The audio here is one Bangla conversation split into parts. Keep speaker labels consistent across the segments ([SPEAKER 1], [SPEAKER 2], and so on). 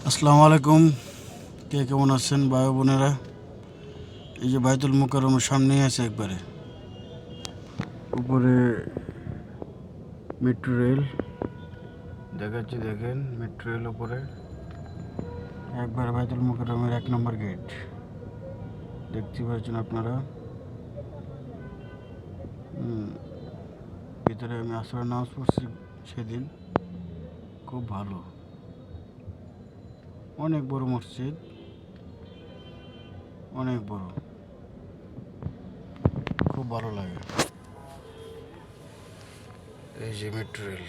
[SPEAKER 1] আসসালামু আলাইকুম। কে কেমন আছেন ভাই বোনেরা? এই যে বাইতুল মুকাররমের সামনেই আছে, একবারে উপরে মেট্রো রেল দেখাচ্ছি, দেখেন মেট্রো রেল উপরে একবারে বাইতুল মুকাররমের 1 নম্বর গেট দেখতে পাচ্ছেন আপনারা। ভিতরে আমি আসরের নামাজ পড়ছি সেদিন, খুব ভালো, অনেক বড় মসজিদ, অনেক বড়, খুব ভালো লাগে। এই যে মেট্রো রেল,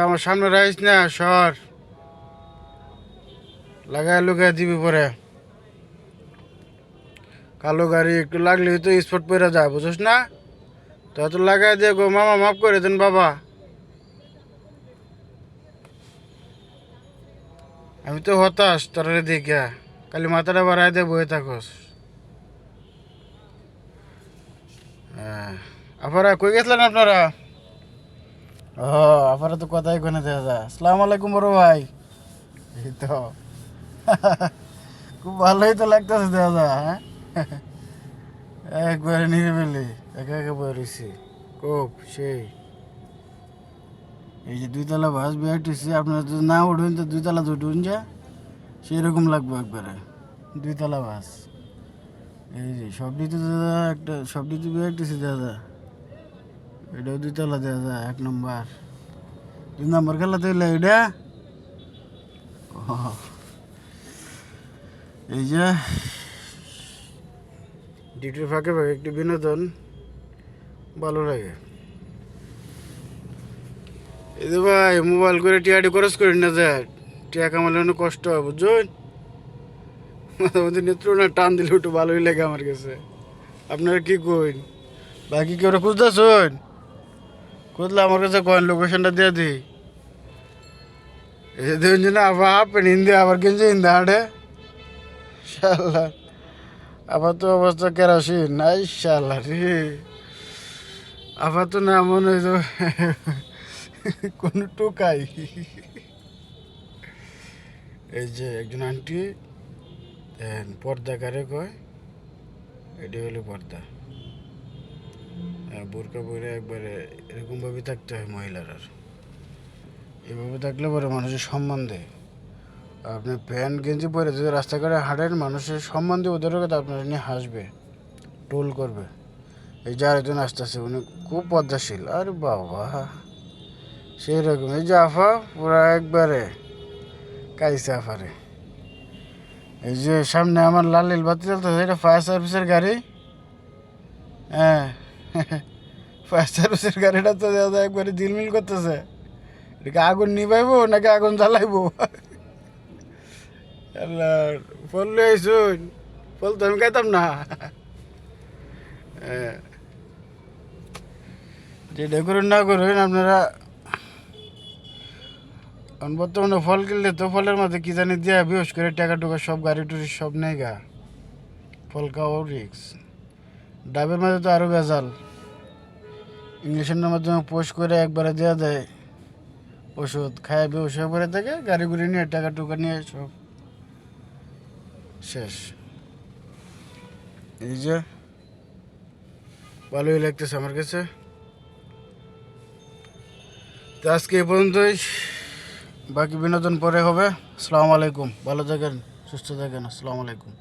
[SPEAKER 1] আমার সামনে রাইস না সর, লাগায় লুকায় দিবি পরে। কালো গাড়ি একটু লাগলেই তো স্পট পরে যায়, বুঝছ না? তো লাগাই দিয়ে গো মামা মাফ করে দেন বাবা। আমি তো হতাশ তোরে দেখিয়া, খালি মাথাটা বাড়াই দিয়ে বয়ে থাকস। আপারা কই গেছিলেন আপনারা? ও আপারা তো কথাই কোনে দেখা যায়। আসসালামু আলাইকুম বড় ভাই। এই তো খুব ভালোই তো লাগতেছে দেখা যায়। হ্যাঁ, একবারে নিরিবিলি একা একা বয়ে রয়েছি, খুব সেই। এই যে 2 তলা বাস বিআরটিসি, আপনারা যদি না উঠবেন তো 2 তলা উঠুন, যা সেই রকম লাগবে একবারে 2 তলা বাস। এই যে সবটিতে দাদা, একটা সবটিতে বিআরটিসি দাদা, এটাও 2 তলা দেওয়া যায়। 1 নম্বর 2 নম্বর খেলা তৈলে এটা। এই যে ডিউটির ফাঁকে ফাঁকে একটু বিনোদন ভালো লাগে। এই যে ভাই মোবাইল করে টিয়াটি খরচ করি না, যায় টিয়া কামালে অনেক কষ্ট হয়, বুঝছেন? মাঝে মধ্যে নেত্র না টান দিলে একটু ভালোই লাগে আমার কাছে। আপনারা কি কইন? বাকি কেউ খুঁজতেছেন? খুঁজলে আমার কাছে কয়েন, লোকেশনটা দিয়ে দিই। এই যে দেখুন না, আবার হাফেন হিন্দি, আবার কিনছে হিন্দি হাঁটে শাল্লা। আবার তো অবস্থা কেরাসিন নাই শাল্লা রে। আবার তো না মনে হয় তো কোন টোকাই। এই যে একজন আন্টি পর্দা কারে কয়, এটি হলো পর্দা। বোরকা পরে একবারে এরকমভাবে থাকতে হয় মহিলারা। এভাবে থাকলে পরে মানুষের সম্মান দেয়। আপনি প্যান্ট গেঞ্জি পরে যদি রাস্তাঘাটে হাঁটেন, মানুষের সম্মান দিয়ে ওদেরও কথা আপনার নিয়ে হাসবে, টোল করবে। এই যে আরেকজন আসতেছে, উনি খুব পদ্মাশীল, আর বাবা সেই রকম। এই যে আফা পুরা একবারে কাইছে আফারে। এই যে সামনে আমার লাল নীল বাতি চলতেছে, এটা ফায়ার সার্ভিসের গাড়ি। হ্যাঁ, ফায়ার সার্ভিসের গাড়িটা তো দাদা একবারে ঝিলমিল করতেছে। এটাকে আগুন নিবাইবো নাকি আগুন জ্বালাইবো? ফল লই আইসুন, ফল তো আমি খাইতাম না। যেটা করুন না করুন আপনারা, বর্তমানে ফল কিনলে তো ফলের মধ্যে কি জানি দিয়া বিহস করে টাকা টুকা সব গাড়ি টুড়ি সব নেই গা। ফল খাওয়াও রিক্স। ডাবের মাঝে তো আরও ভেজাল, ইঞ্জেকশনের মাধ্যমে পোষ করে একবারে দেওয়া দেয় ওষুধ, খায় বেউস হয়ে পড়ে থাকে, গাড়ি গুড়ি নিয়ে টাকা টুকা নিয়ে সব শেষ। এই যে ভালোই লাগতেছে আমার কাছে। তো আজকে এই পর্যন্তই, বাকি বিনোদন পরে হবে। আসসালামু আলাইকুম, ভালো থাকেন, সুস্থ থাকেন। আসসালামু আলাইকুম।